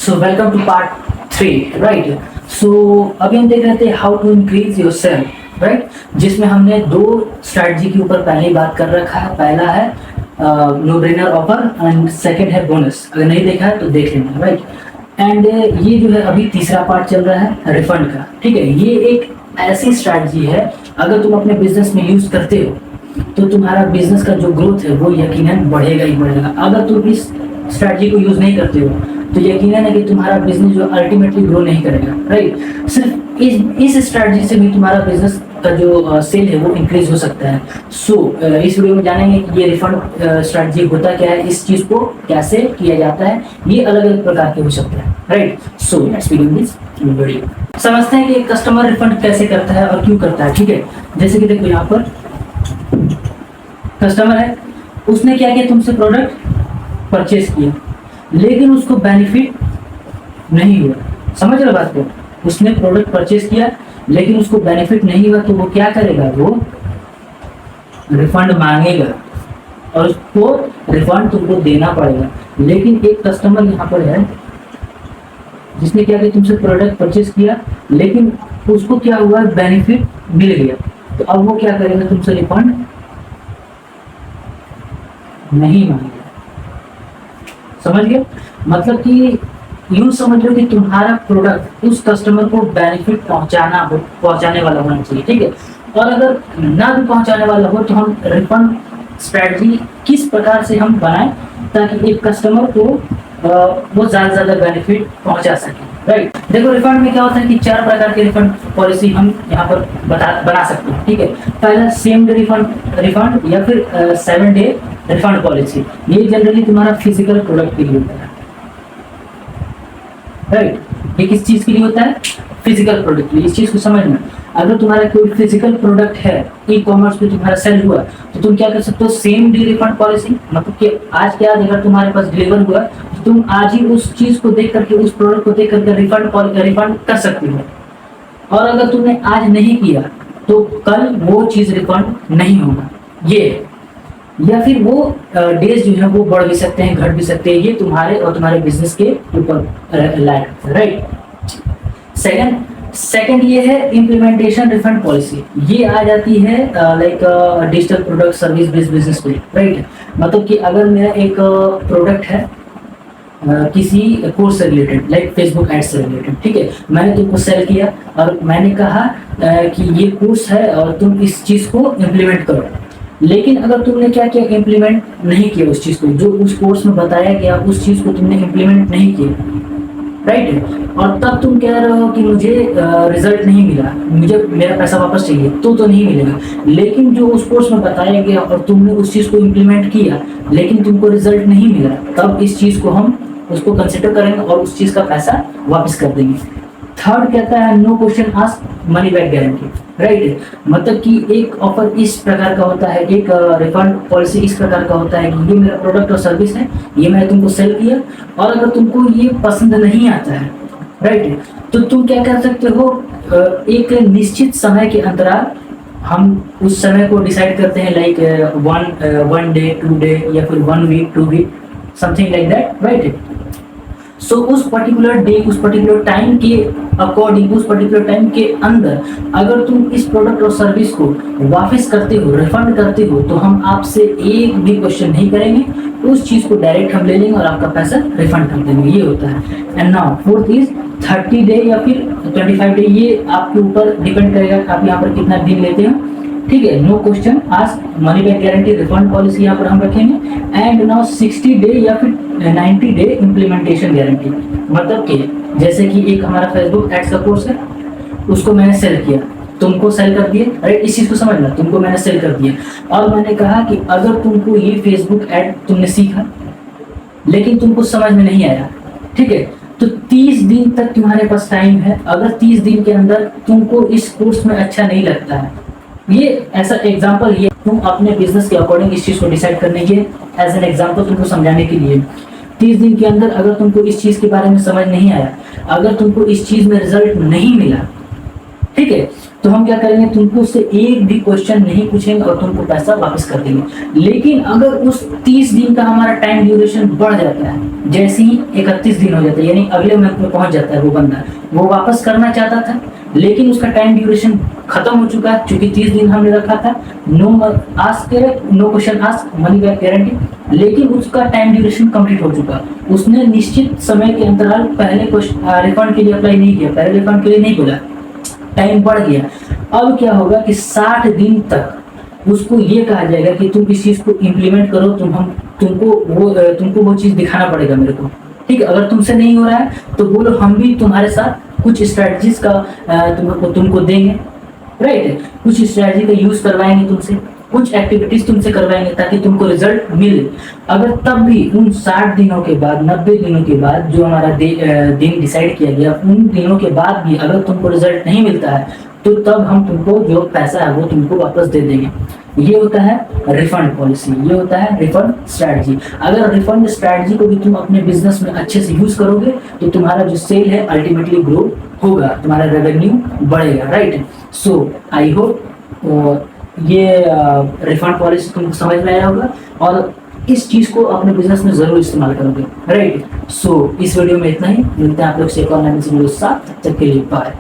So welcome to part 3, right. So अभी हम देख रहे थे how to increase your sale, right, जिसमें हमने दो स्ट्रैटेजी के ऊपर पहले ही बात कर रखा है। पहला है no brainer offer and second है बोनस। अगर नहीं देखा है तो देख लेना, राइट। एंड ये जो है अभी तीसरा पार्ट चल रहा है रिफंड का, ठीक है। ये एक ऐसी स्ट्रैटेजी है, अगर तुम अपने बिजनेस में यूज करते हो तो तुम्हारा बिजनेस का जो ग्रोथ है वो यकीनन बढ़ेगा ही बढ़ेगा। अगर तुम इस स्ट्रैटेजी को यूज नहीं करते हो तो यकीनन है कि तुम्हारा बिजनेस जो अल्टीमेटली ग्रो नहीं करेगा, राइट। सिर्फ इस स्ट्रैटेजी से भी तुम्हारा बिजनेस का जो सेल है वो इंक्रीज हो सकता है। सो इस वीडियो में जानेंगे कि ये रिफंड स्ट्रैटेजी होता क्या है, इस चीज को कैसे किया जाता है, ये अलग अलग प्रकार के हो सकते हैं, right. So let's begin this video. समझते हैं कि एक कस्टमर रिफंड कैसे करता है और क्यों करता है, ठीक है। जैसे कि देखो यहाँ पर कस्टमर है, उसने क्या किया, तुमसे प्रोडक्ट परचेज किया लेकिन उसको बेनिफिट नहीं हुआ। समझ रहे बात को, उसने प्रोडक्ट परचेज किया लेकिन उसको बेनिफिट नहीं हुआ तो वो क्या करेगा, वो रिफंड मांगेगा और उसको रिफंड तुमको देना पड़ेगा। लेकिन एक कस्टमर यहाँ पर है जिसने क्या किया, तुमसे प्रोडक्ट परचेज किया लेकिन उसको क्या हुआ, बेनिफिट मिल गया, तो अब वो क्या करेगा, तुमसे रिफंड नहीं मांगेगा। समझ गए? मतलब कि यूं समझ लो कि तुम्हारा प्रोडक्ट उस कस्टमर को बेनिफिट पहुंचाने वाला होना चाहिए, ठीक है। और अगर ना भी पहुंचाने वाला हो तो हम रिफंड स्ट्रेटजी किस प्रकार से हम बनाएं ताकि एक कस्टमर को वो ज्यादा से ज्यादा बेनिफिट पहुंचा सके, राइट। देखो रिफंड में क्या होता है कि 4 प्रकार के रिफंड पॉलिसी हम यहाँ पर बना सकते हैं, ठीक है। पहला सेम डे रिफंड या फिर 7 डे रिफंड पॉलिसी। ये जनरली तुम्हारा फिजिकल प्रोडक्ट के लिए होता है, राइट। ये किस चीज के लिए होता है, फिजिकल प्रोडक्ट के लिए। इस चीज को समझना, अगर तुम्हारा कोई फिजिकल प्रोडक्ट है, ई कॉमर्स पे तुम्हारा सेल हुआ तो तुम क्या कर सकते हो, सेम डे रिफंड पॉलिसी। मतलब कि आज के आज अगर तुम्हारे पास डिलीवर हुआ तो तुम आज ही उस चीज को देख करके, उस प्रोडक्ट को देख करके रिफंड कर सकते हो। और अगर तुमने आज नहीं किया तो कल वो चीज रिफंड नहीं होगा। ये या फिर वो डेज जो है वो बढ़ भी सकते हैं, घट भी सकते हैं। ये तुम्हारे और तुम्हारे बिजनेस के ऊपर लाइक, राइट। सेकंड ये है इम्प्लीमेंटेशन रिफंड पॉलिसी। ये आ जाती है like digital product service based business पे, राइट। मतलब कि अगर मेरा एक प्रोडक्ट है किसी कोर्स से रिलेटेड, लाइक फेसबुक एड्स से रिलेटेड, ठीक है, मैंने तुमको सेल किया और मैंने कहा कि ये कोर्स है और तुम इस चीज को इम्प्लीमेंट करो। लेकिन अगर तुमने क्या किया, इम्प्लीमेंट नहीं किया उस चीज को, जो उस कोर्स में बताया गया उस चीज को तुमने इम्प्लीमेंट नहीं किया, राइट। और तब तुम कह रहे हो कि मुझे रिजल्ट नहीं मिला, मुझे मेरा पैसा वापस चाहिए, तो नहीं मिलेगा। लेकिन जो उस कोर्स में बताया गया और तुमने उस चीज को इम्प्लीमेंट किया लेकिन तुमको रिजल्ट नहीं मिला, तब इस चीज को हम उसको कंसिडर करेंगे और उस चीज का पैसा वापस कर देंगे। थर्ड कहता है no question ask money back guarantee, right. मतलब कि एक ऑफर इस प्रकार का होता है, एक रिफंड पॉलिसी इस प्रकार का होता है कि ये मेरा प्रोडक्ट और सर्विस है, ये मैंने तुमको सेल किया और अगर तुमको ये पसंद नहीं आता है, राइट, तो तुम क्या कर सकते हो, एक निश्चित समय के अंतराल, हम उस समय को डिसाइड करते हैं, लाइक 1 डे 2 डे या फिर 1 week 2 week, something like that, right. So उस पर्टिकुलर डे, उस पर्टिकुलर टाइम के अकॉर्डिंग, उस पर्टिकुलर टाइम के अंदर अगर तुम इस प्रोडक्ट और सर्विस को वापस करते हो, रिफंड करते हो, तो हम आपसे एक भी क्वेश्चन नहीं करेंगे, उस चीज को डायरेक्ट हम ले लेंगे और आपका पैसा रिफंड कर देंगे। ये होता है। And now fourth is 30 day या फिर 25 डे। ये आपके ऊपर डिपेंड करेगा कि आप यहाँ पर कितना दिन लेते हो, ठीक है। No question ask money back guarantee refund policy यहाँ पर हम रखेंगे। एंड नाउ 60 डे या फिर 90 डे इम्प्लीमेंटेशन गारंटी। मतलब कि जैसे कि एक हमारा फेसबुक एड्स का कोर्स है, उसको मैंने सेल किया, तुमको सेल कर दिया, अरे इस चीज को समझना, तुमको मैंने सेल कर दिया और मैंने कहा कि अगर तुमको ये फेसबुक एड तुमने सीखा लेकिन तुमको समझ में नहीं आया, ठीक है, तो 30 दिन तक तुम्हारे पास टाइम है। अगर 30 दिन के अंदर तुमको इस कोर्स में अच्छा नहीं लगता है, ये ऐसा एग्जांपल, ये तुम अपने बिजनेस के अकॉर्डिंग इस चीज को डिसाइड करने के एज एन एग्जांपल तुमको समझाने के लिए, 30 दिन के अंदर अगर तुमको इस चीज के बारे में समझ नहीं आया, अगर तुमको इस चीज में रिजल्ट नहीं मिला, ठीक है। तो हम क्या करेंगे, तुमको उससे एक भी क्वेश्चन नहीं पूछेंगे और तुमको पैसा वापस कर देंगे। लेकिन अगर उस 30 दिन का हमारा टाइम ड्यूरेशन बढ़ जाता है, जैसे ही 31 दिन हो जाता है, यानी अगले मंथ में पहुंच जाता है वो बंदा, वो वापस करना चाहता था लेकिन उसका टाइम ड्यूरेशन खत्म हो चुका है, क्योंकि 30 दिन हमने रखा था, no ask no question ask money back guarantee, लेकिन उसका टाइम ड्यूरेशन कंप्लीट हो चुका, उसने निश्चित समय के अंतराल पहले रिफंड के लिए अप्लाई नहीं किया, पहले रिफंड के लिए नहीं बोला, टाइम बढ़ गया। अब क्या होगा कि 60 दिन तक उसको ये कहा जाएगा कि तुम इस चीज को इम्प्लीमेंट करो, तुमको वो चीज दिखाना पड़ेगा मेरे को, ठीक है। अगर तुमसे नहीं हो रहा है तो बोलो, हम भी तुम्हारे साथ कुछ स्ट्रेटजीज का तुमको देंगे, राइट, कुछ स्ट्रेटजी का यूज करवाएंगे तुमसे, कुछ एक्टिविटीज तुमसे करवाएंगे ताकि तुमको रिजल्ट मिले। अगर तब भी उन 60 दिनों के बाद, 90 दिनों के बाद जो हमारा दिन डिसाइड किया गया, उन दिनों के बाद भी अगर तुमको रिजल्ट नहीं मिलता है तो तब हम तुमको जो पैसा है वो तुमको वापस दे देंगे। ये होता है रिफंड पॉलिसी, ये होता है रिफंड स्ट्रैटेजी। अगर रिफंड स्ट्रैटेजी को भी तुम अपने बिजनेस में अच्छे से यूज करोगे तो तुम्हारा जो सेल है अल्टीमेटली ग्रो होगा, तुम्हारा रेवेन्यू बढ़ेगा, राइट। सो आई होप ये रिफंड पॉलिसी तुमको समझ में आया होगा और इस चीज को अपने बिजनेस में जरूर इस्तेमाल करोगे, राइट। सो इस वीडियो में इतना ही, मिलते हैं आप लोग से एक और नए वीडियो के साथ, तब तक के लिए बाय।